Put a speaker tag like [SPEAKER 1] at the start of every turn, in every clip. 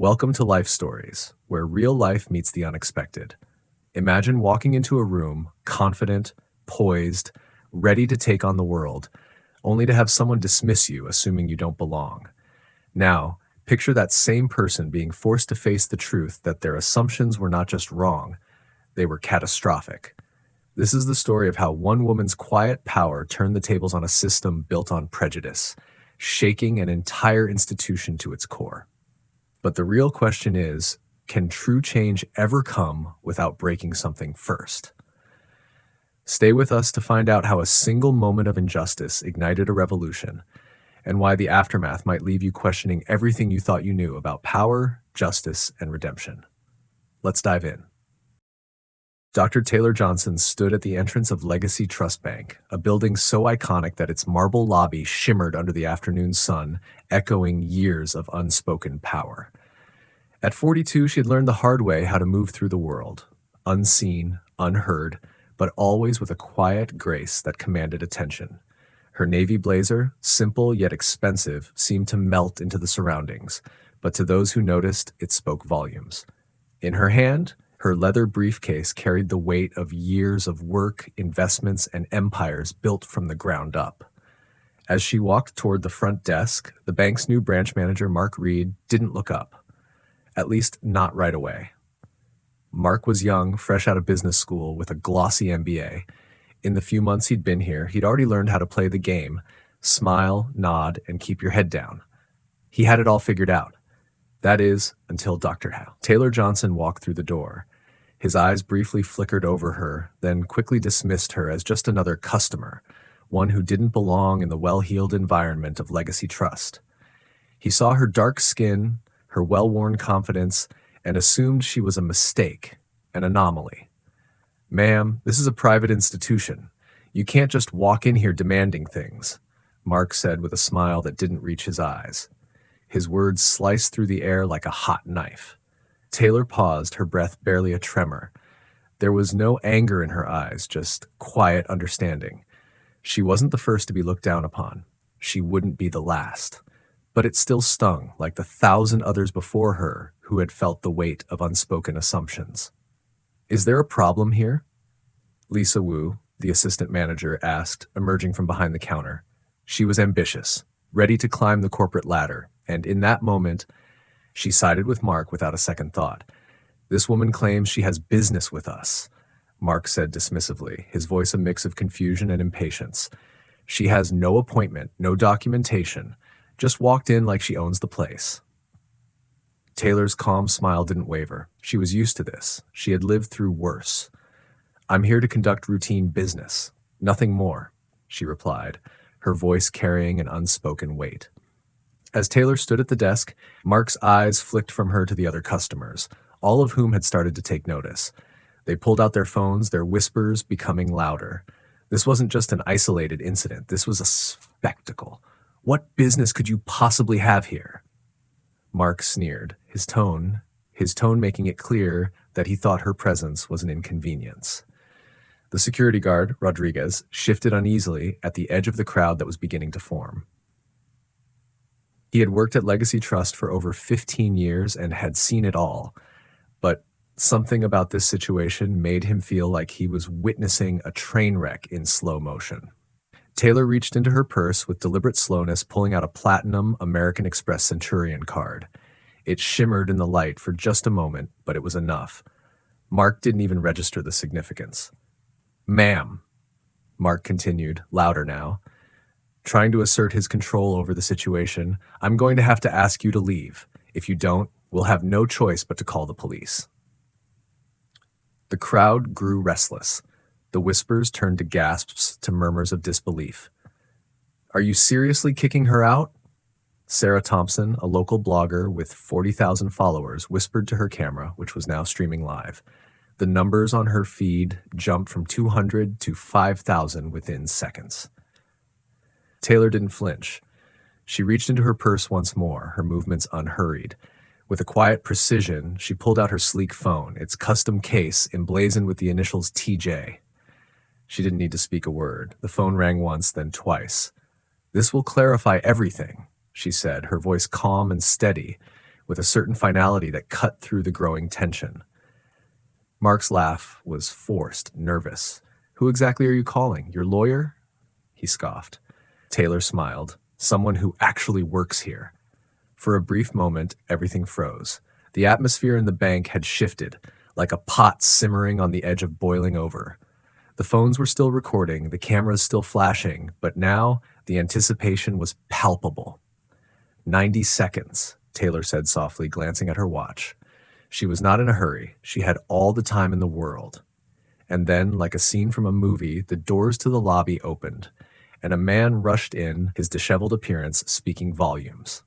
[SPEAKER 1] Welcome to Life Stories, where real life meets the unexpected. Imagine walking into a room, confident, poised, ready to take on the world, only to have someone dismiss you, assuming you don't belong. Now, picture that same person being forced to face the truth that their assumptions were not just wrong, they were catastrophic. This is the story of how one woman's quiet power turned the tables on a system built on prejudice, shaking an entire institution to its core. But the real question is, can true change ever come without breaking something first? Stay with us to find out how a single moment of injustice ignited a revolution, and why the aftermath might leave you questioning everything you thought you knew about power, justice, and redemption. Let's dive in. Dr. Taylor Johnson stood at the entrance of Legacy Trust Bank, a building so iconic that its marble lobby shimmered under the afternoon sun, echoing years of unspoken power. At 42, she had learned the hard way how to move through the world, unseen, unheard, but always with a quiet grace that commanded attention. Her navy blazer, simple yet expensive, seemed to melt into the surroundings, but to those who noticed, it spoke volumes. In her hand, her leather briefcase carried the weight of years of work, investments, and empires built from the ground up. As she walked toward the front desk, the bank's new branch manager, Mark Reed, didn't look up. At least not right away. Mark was young, fresh out of business school with a glossy MBA. In the few months he'd been here, he'd already learned how to play the game: smile, nod, and keep your head down. He had it all figured out. That is, until Dr. Taylor Johnson walked through the door. His eyes briefly flickered over her, then quickly dismissed her as just another customer, one who didn't belong in the well-heeled environment of Legacy Trust. He saw her dark skin, her well-worn confidence, and assumed she was a mistake, an anomaly. "Ma'am, this is a private institution. You can't just walk in here demanding things," Mark said with a smile that didn't reach his eyes. His words sliced through the air like a hot knife. Taylor paused, her breath barely a tremor. There was no anger in her eyes, just quiet understanding. She wasn't the first to be looked down upon. She wouldn't be the last. But it still stung, like the 1,000 others before her who had felt the weight of unspoken assumptions. "Is there a problem here?" Lisa Wu, the assistant manager, asked, emerging from behind the counter. She was ambitious, ready to climb the corporate ladder, and in that moment, she sided with Mark without a second thought. "This woman claims she has business with us," Mark said dismissively, his voice a mix of confusion and impatience. "She has no appointment, no documentation, just walked in like she owns the place." Taylor's calm smile didn't waver. She was used to this. She had lived through worse. "I'm here to conduct routine business, nothing more," she replied, her voice carrying an unspoken weight. As Taylor stood at the desk, Mark's eyes flicked from her to the other customers, all of whom had started to take notice. They pulled out their phones, their whispers becoming louder. This wasn't just an isolated incident. This was a spectacle. "What business could you possibly have here?" Mark sneered, his tone making it clear that he thought her presence was an inconvenience. The security guard, Rodriguez, shifted uneasily at the edge of the crowd that was beginning to form. He had worked at Legacy Trust for over 15 years and had seen it all, but something about this situation made him feel like he was witnessing a train wreck in slow motion. Taylor reached into her purse with deliberate slowness, pulling out a platinum American Express Centurion card. It shimmered in the light for just a moment, but it was enough. Mark didn't even register the significance. "Ma'am," Mark continued, louder now, trying to assert his control over the situation, "I'm going to have to ask you to leave. If you don't, we'll have no choice but to call the police." The crowd grew restless. The whispers turned to gasps, to murmurs of disbelief. "Are you seriously kicking her out?" Sarah Thompson, a local blogger with 40,000 followers, whispered to her camera, which was now streaming live. The numbers on her feed jumped from 200 to 5,000 within seconds. Taylor didn't flinch. She reached into her purse once more, her movements unhurried. With a quiet precision, she pulled out her sleek phone, its custom case emblazoned with the initials TJ. She didn't need to speak a word. The phone rang once, then twice. "This will clarify everything," she said, her voice calm and steady, with a certain finality that cut through the growing tension. Mark's laugh was forced, nervous. "Who exactly are you calling? Your lawyer?" He scoffed. Taylor smiled. "Someone who actually works here." For a brief moment, everything froze. The atmosphere in the bank had shifted, like a pot simmering on the edge of boiling over. The phones were still recording, the cameras still flashing, but now the anticipation was palpable. 90 seconds, Taylor said softly, glancing at her watch. She was not in a hurry. She had all the time in the world. And then, like a scene from a movie, the doors to the lobby opened, and a man rushed in, his disheveled appearance speaking volumes.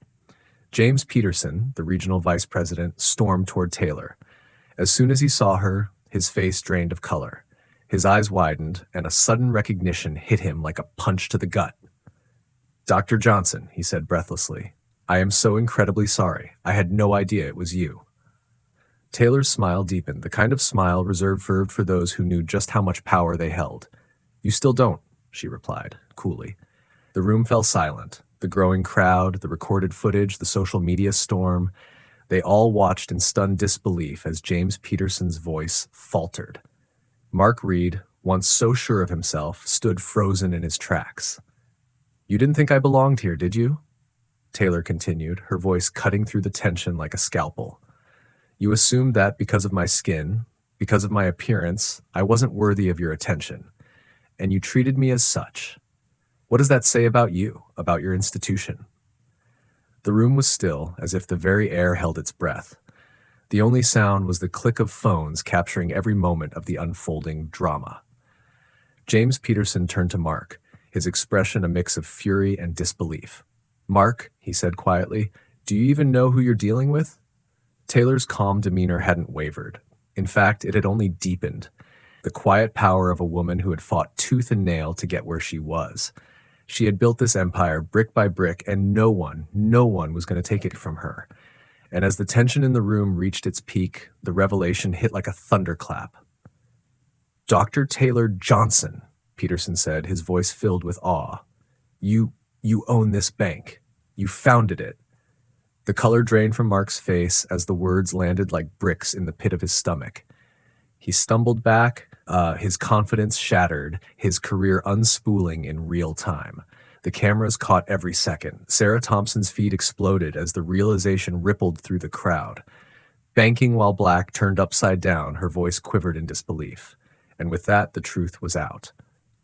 [SPEAKER 1] James Peterson, the regional vice president, stormed toward Taylor. As soon as he saw her, his face drained of color. His eyes widened, and a sudden recognition hit him like a punch to the gut. "Dr. Johnson," he said breathlessly, "I am so incredibly sorry. I had no idea it was you." Taylor's smile deepened, the kind of smile reserved for those who knew just how much power they held. "You still don't," she replied, coolly. The room fell silent. The growing crowd, the recorded footage, the social media storm, they all watched in stunned disbelief as James Peterson's voice faltered. Mark Reed, once so sure of himself, stood frozen in his tracks. "You didn't think I belonged here, did you?" Taylor continued, her voice cutting through the tension like a scalpel. "You assumed that because of my skin, because of my appearance, I wasn't worthy of your attention, and you treated me as such. What does that say about you, about your institution?" The room was still, as if the very air held its breath. The only sound was the click of phones capturing every moment of the unfolding drama. James Peterson turned to Mark, his expression a mix of fury and disbelief. "Mark," he said quietly, "do you even know who you're dealing with?" Taylor's calm demeanor hadn't wavered. In fact, it had only deepened. The quiet power of a woman who had fought tooth and nail to get where she was. She had built this empire brick by brick, and no one was going to take it from her. And as the tension in the room reached its peak, the revelation hit like a thunderclap. "Dr. Taylor Johnson," Peterson said, his voice filled with awe. You own this bank. You founded it." The color drained from Mark's face as the words landed like bricks in the pit of his stomach. He stumbled back, his confidence shattered, his career unspooling in real time. The cameras caught every second. Sarah Thompson's feed exploded as the realization rippled through the crowd. Banking while black turned upside down, her voice quivered in disbelief. And with that, the truth was out.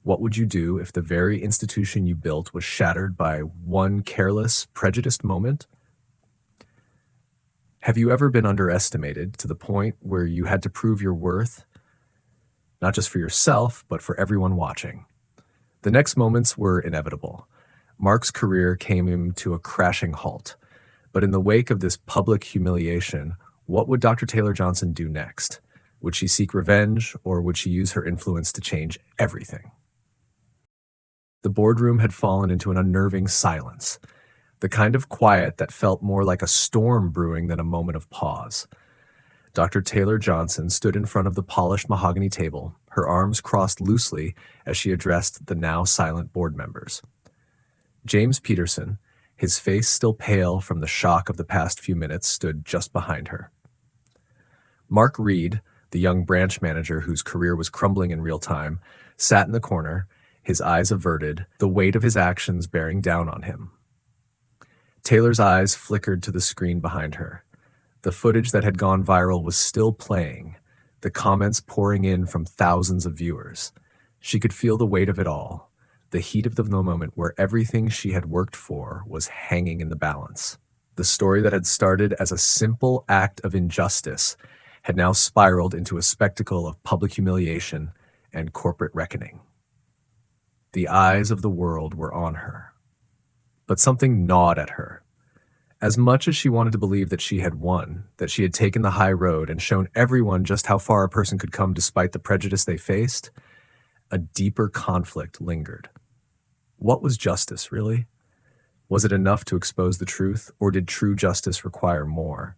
[SPEAKER 1] What would you do if the very institution you built was shattered by one careless, prejudiced moment? Have you ever been underestimated to the point where you had to prove your worth, not just for yourself, but for everyone watching? The next moments were inevitable. Mark's career came to a crashing halt. But in the wake of this public humiliation, what would Dr. Taylor Johnson do next? Would she seek revenge, or would she use her influence to change everything? The boardroom had fallen into an unnerving silence, the kind of quiet that felt more like a storm brewing than a moment of pause. Dr. Taylor Johnson stood in front of the polished mahogany table, her arms crossed loosely as she addressed the now silent board members. James Peterson, his face still pale from the shock of the past few minutes, stood just behind her. Mark Reed, the young branch manager whose career was crumbling in real time, sat in the corner, his eyes averted, the weight of his actions bearing down on him. Taylor's eyes flickered to the screen behind her. The footage that had gone viral was still playing, the comments pouring in from thousands of viewers. She could feel the weight of it all, the heat of the moment where everything she had worked for was hanging in the balance. The story that had started as a simple act of injustice had now spiraled into a spectacle of public humiliation and corporate reckoning. The eyes of the world were on her. But something gnawed at her. As much as she wanted to believe that she had won, that she had taken the high road and shown everyone just how far a person could come despite the prejudice they faced, a deeper conflict lingered. What was justice, really? Was it enough to expose the truth, or did true justice require more?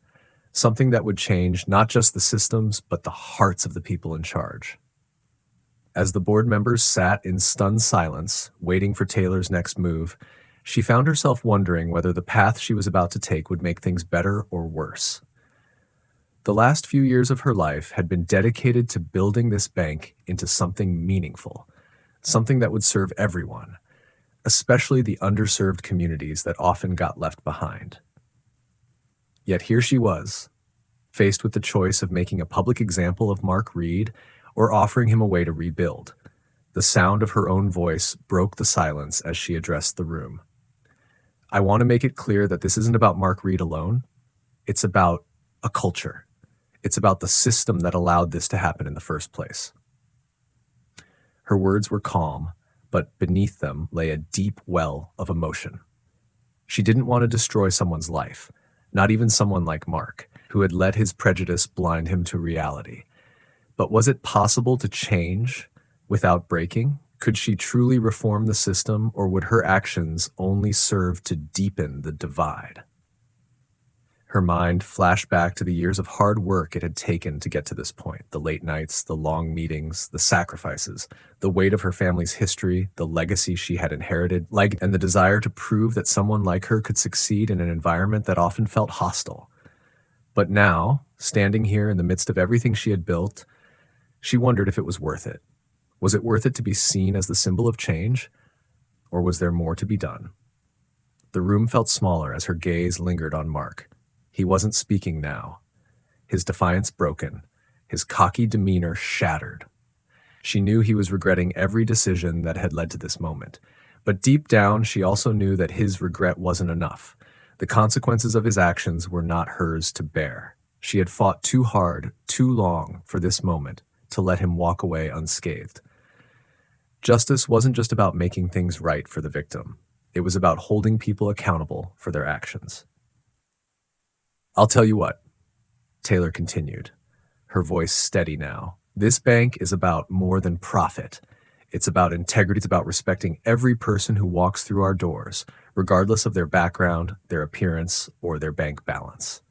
[SPEAKER 1] Something that would change not just the systems, but the hearts of the people in charge. As the board members sat in stunned silence, waiting for Taylor's next move, She found herself wondering whether the path she was about to take would make things better or worse. The last few years of her life had been dedicated to building this bank into something meaningful, something that would serve everyone, especially the underserved communities that often got left behind. Yet here she was, faced with the choice of making a public example of Mark Reed or offering him a way to rebuild. The sound of her own voice broke the silence as she addressed the room. I want to make it clear that this isn't about Mark Reed alone. It's about a culture. It's about the system that allowed this to happen in the first place. Her words were calm, but beneath them lay a deep well of emotion. She didn't want to destroy someone's life, not even someone like Mark, who had let his prejudice blind him to reality. But was it possible to change without breaking? Could she truly reform the system, or would her actions only serve to deepen the divide? Her mind flashed back to the years of hard work it had taken to get to this point, the late nights, the long meetings, the sacrifices, the weight of her family's history, the legacy she had inherited, and the desire to prove that someone like her could succeed in an environment that often felt hostile. But now, standing here in the midst of everything she had built, she wondered if it was worth it. Was it worth it to be seen as the symbol of change, or was there more to be done? The room felt smaller as her gaze lingered on Mark. He wasn't speaking now, his defiance broken, his cocky demeanor shattered. She knew he was regretting every decision that had led to this moment, but deep down she also knew that his regret wasn't enough. The consequences of his actions were not hers to bear. She had fought too hard, too long for this moment to let him walk away unscathed. Justice wasn't just about making things right for the victim. It was about holding people accountable for their actions. I'll tell you what, Taylor continued, her voice steady now. This bank is about more than profit. It's about integrity. It's about respecting every person who walks through our doors, regardless of their background, their appearance, or their bank balance.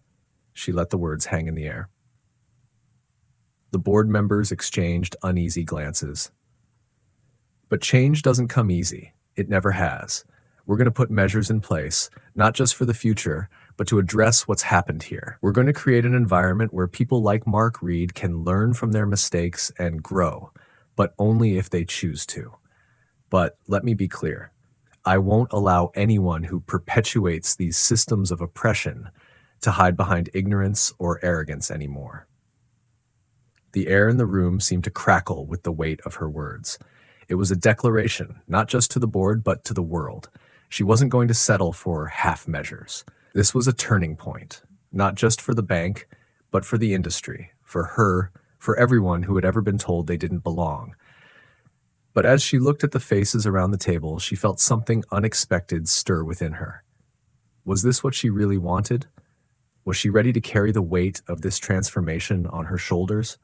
[SPEAKER 1] She let the words hang in the air. The board members exchanged uneasy glances. But change doesn't come easy. It never has. We're going to put measures in place, not just for the future, but to address what's happened here. We're going to create an environment where people like Mark Reed can learn from their mistakes and grow, but only if they choose to. But let me be clear. I won't allow anyone who perpetuates these systems of oppression to hide behind ignorance or arrogance anymore. The air in the room seemed to crackle with the weight of her words. It was a declaration, not just to the board, but to the world. She wasn't going to settle for half measures. This was a turning point, not just for the bank, but for the industry, for her, for everyone who had ever been told they didn't belong. But as she looked at the faces around the table, she felt something unexpected stir within her. Was this what she really wanted? Was she ready to carry the weight of this transformation on her shoulders?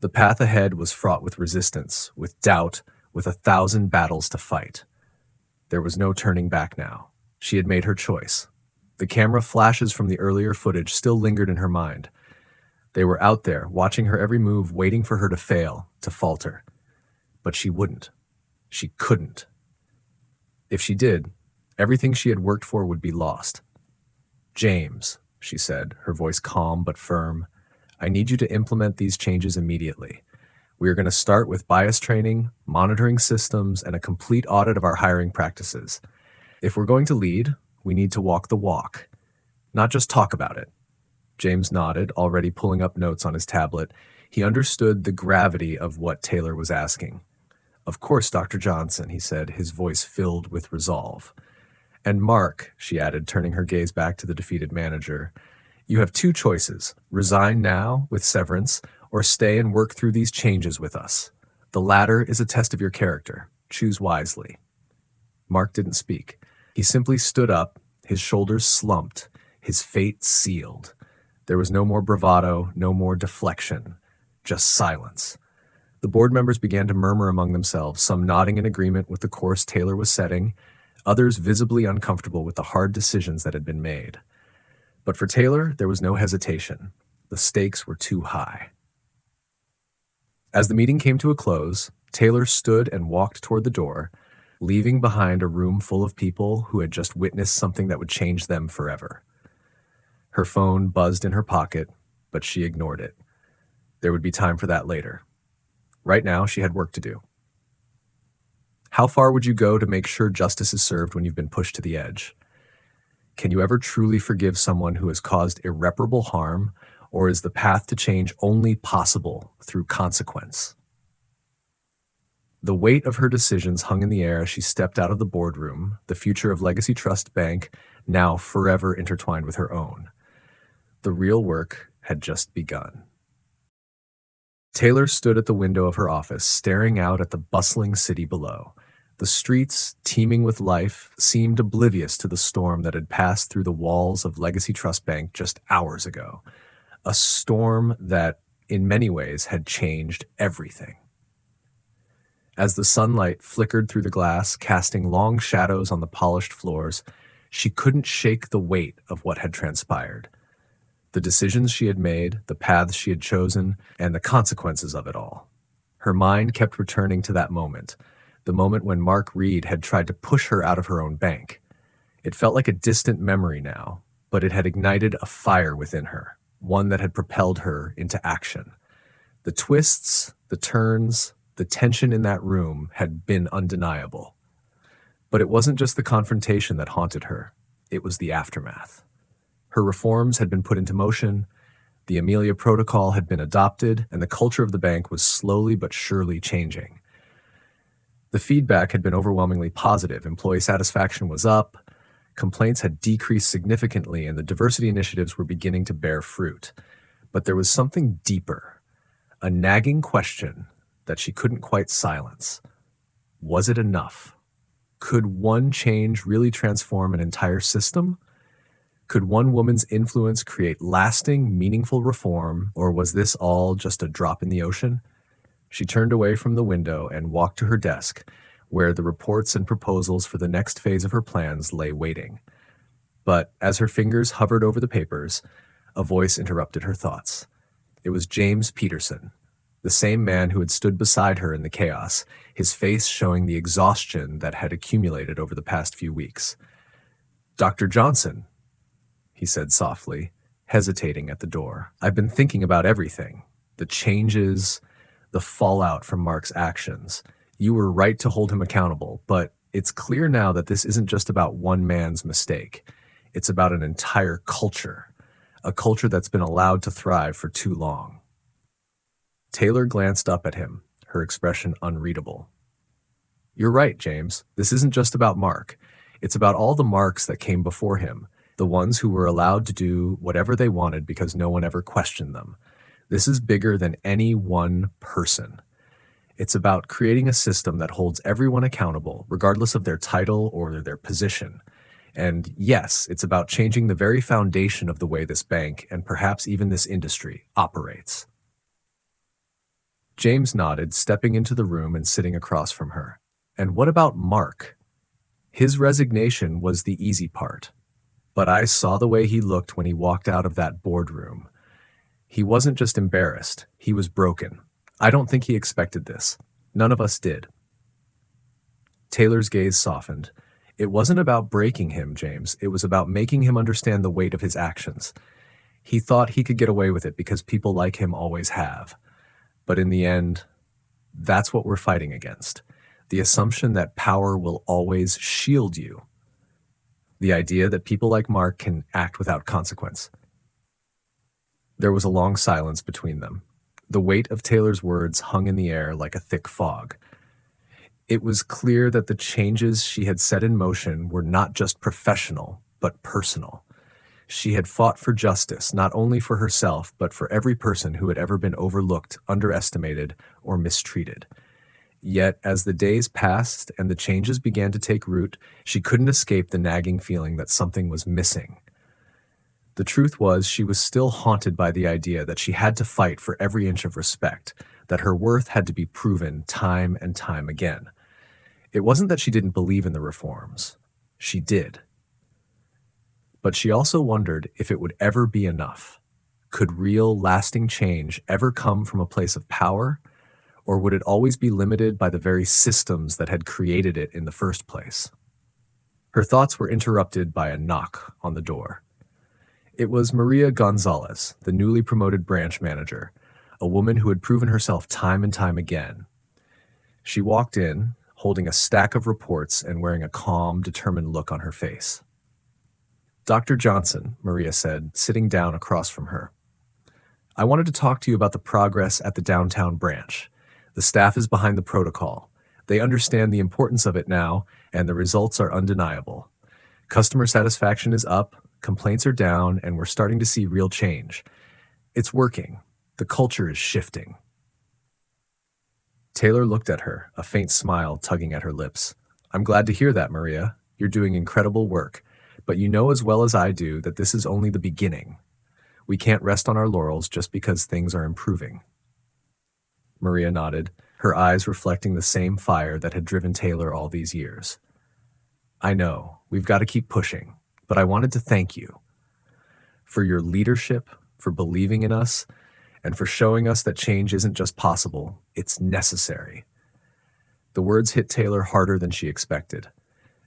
[SPEAKER 1] The path ahead was fraught with resistance, with doubt, with 1,000 battles to fight. There was no turning back now. She had made her choice. The camera flashes from the earlier footage still lingered in her mind. They were out there, watching her every move, waiting for her to fail, to falter. But she wouldn't. She couldn't. If she did, everything she had worked for would be lost. James, she said, her voice calm but firm, I need you to implement these changes immediately. We are going to start with bias training, monitoring systems, and a complete audit of our hiring practices. If we're going to lead, we need to walk the walk, not just talk about it. James nodded, already pulling up notes on his tablet. He understood the gravity of what Taylor was asking. Of course, Dr. Johnson, he said, his voice filled with resolve. And Mark, she added, turning her gaze back to the defeated manager, you have two choices, resign now with severance or stay and work through these changes with us. The latter is a test of your character. Choose wisely. Mark didn't speak. He simply stood up, his shoulders slumped, his fate sealed. There was no more bravado, no more deflection, just silence. The board members began to murmur among themselves, some nodding in agreement with the course Taylor was setting, others visibly uncomfortable with the hard decisions that had been made. But for Taylor, there was no hesitation. The stakes were too high. As the meeting came to a close, Taylor stood and walked toward the door, leaving behind a room full of people who had just witnessed something that would change them forever. Her phone buzzed in her pocket, but she ignored it. There would be time for that later. Right now, she had work to do. How far would you go to make sure justice is served when you've been pushed to the edge? Can you ever truly forgive someone who has caused irreparable harm, or is the path to change only possible through consequence? The weight of her decisions hung in the air as she stepped out of the boardroom, the future of Legacy Trust Bank now forever intertwined with her own. The real work had just begun. Taylor stood at the window of her office, staring out at the bustling city below. The streets, teeming with life, seemed oblivious to the storm that had passed through the walls of Legacy Trust Bank just hours ago. A storm that, in many ways, had changed everything. As the sunlight flickered through the glass, casting long shadows on the polished floors, she couldn't shake the weight of what had transpired. The decisions she had made, the paths she had chosen, and the consequences of it all. Her mind kept returning to that moment, the moment when Mark Reed had tried to push her out of her own bank. It felt like a distant memory now, but it had ignited a fire within her, one that had propelled her into action. The twists, the turns, the tension in that room had been undeniable. But it wasn't just the confrontation that haunted her, it was the aftermath. Her reforms had been put into motion, the Amelia Protocol had been adopted, and the culture of the bank was slowly but surely changing. The feedback had been overwhelmingly positive. Employee satisfaction was up, complaints had decreased significantly, and the diversity initiatives were beginning to bear fruit. But there was something deeper, a nagging question that she couldn't quite silence. Was it enough? Could one change really transform an entire system? Could one woman's influence create lasting, meaningful reform, or was this all just a drop in the ocean? She turned away from the window and walked to her desk, where the reports and proposals for the next phase of her plans lay waiting. But as her fingers hovered over the papers, a voice interrupted her thoughts. It was James Peterson, the same man who had stood beside her in the chaos, his face showing the exhaustion that had accumulated over the past few weeks. "Dr. Johnson," he said softly, hesitating at the door. "I've been thinking about everything. The changes, the fallout from Mark's actions. You were right to hold him accountable, but it's clear now that this isn't just about one man's mistake. It's about an entire culture, a culture that's been allowed to thrive for too long." Taylor glanced up at him, her expression unreadable. "You're right, James. This isn't just about Mark. It's about all the Marks that came before him, the ones who were allowed to do whatever they wanted because no one ever questioned them. This is bigger than any one person. It's about creating a system that holds everyone accountable, regardless of their title or their position. And yes, it's about changing the very foundation of the way this bank, and perhaps even this industry, operates." James nodded, stepping into the room and sitting across from her. "And what about Mark? His resignation was the easy part. But I saw the way he looked when he walked out of that boardroom. He wasn't just embarrassed, he was broken. I don't think he expected this. None of us did." Taylor's gaze softened. It wasn't about breaking him, James. It was about making him understand the weight of his actions. He thought he could get away with it because people like him always have. But in the end, that's what we're fighting against. The assumption that power will always shield you. The idea that people like Mark can act without consequence. There was a long silence between them. The weight of Taylor's words hung in the air like a thick fog. It was clear that the changes she had set in motion were not just professional, but personal. She had fought for justice, not only for herself, but for every person who had ever been overlooked, underestimated, or mistreated. Yet, as the days passed and the changes began to take root, she couldn't escape the nagging feeling that something was missing. The truth was, she was still haunted by the idea that she had to fight for every inch of respect, that her worth had to be proven time and time again. It wasn't that she didn't believe in the reforms. She did. But she also wondered if it would ever be enough. Could real, lasting change ever come from a place of power, Or would it always be limited by the very systems that had created it in the first place? Her thoughts were interrupted by a knock on the door. It was Maria Gonzalez, the newly promoted branch manager, a woman who had proven herself time and time again. She walked in, holding a stack of reports and wearing a calm, determined look on her face. "Dr. Johnson," Maria said, sitting down across from her. "I wanted to talk to you about the progress at the downtown branch. The staff is behind the protocol. They understand the importance of it now, and the results are undeniable. Customer satisfaction is up, complaints are down, and we're starting to see real change. It's working. The culture is shifting." Taylor looked at her, a faint smile tugging at her lips. "I'm glad to hear that, Maria. You're doing incredible work. But you know as well as I do that this is only the beginning. We can't rest on our laurels just because things are improving." Maria nodded, her eyes reflecting the same fire that had driven Taylor all these years. "I know, we've got to keep pushing, but I wanted to thank you for your leadership, for believing in us, and for showing us that change isn't just possible, it's necessary." The words hit Taylor harder than she expected.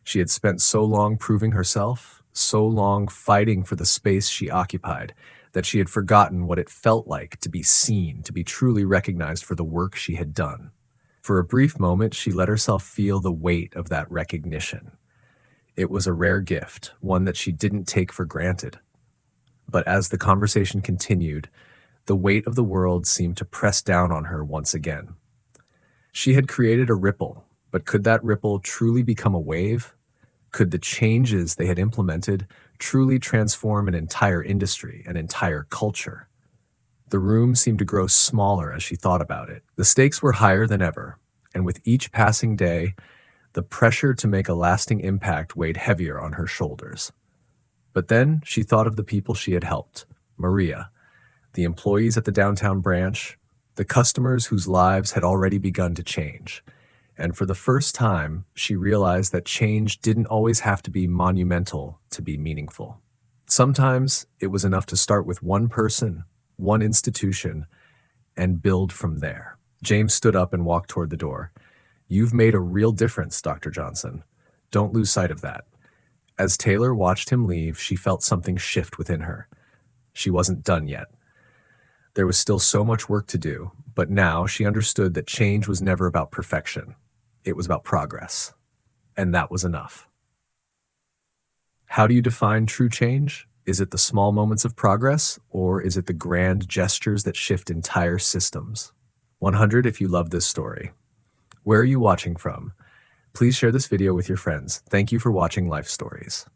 [SPEAKER 1] She had spent so long proving herself, so long fighting for the space she occupied, that she had forgotten what it felt like to be seen, to be truly recognized for the work she had done. For a brief moment, she let herself feel the weight of that recognition. It was a rare gift, one that she didn't take for granted. But as the conversation continued, the weight of the world seemed to press down on her once again. She had created a ripple, but could that ripple truly become a wave? Could the changes they had implemented truly transform an entire industry, an entire culture? The room seemed to grow smaller as she thought about it. The stakes were higher than ever, and with each passing day, the pressure to make a lasting impact weighed heavier on her shoulders. But then she thought of the people she had helped: Maria, the employees at the downtown branch, the customers whose lives had already begun to change. And for the first time, she realized that change didn't always have to be monumental to be meaningful. Sometimes it was enough to start with one person, one institution, and build from there. James stood up and walked toward the door. "You've made a real difference, Dr. Johnson. Don't lose sight of that." As Taylor watched him leave, she felt something shift within her. She wasn't done yet. There was still so much work to do, but now she understood that change was never about perfection. It was about progress. And that was enough. How do you define true change? Is it the small moments of progress, or is it the grand gestures that shift entire systems? 100 if you love this story. Where are you watching from? Please share this video with your friends. Thank you for watching Life Stories.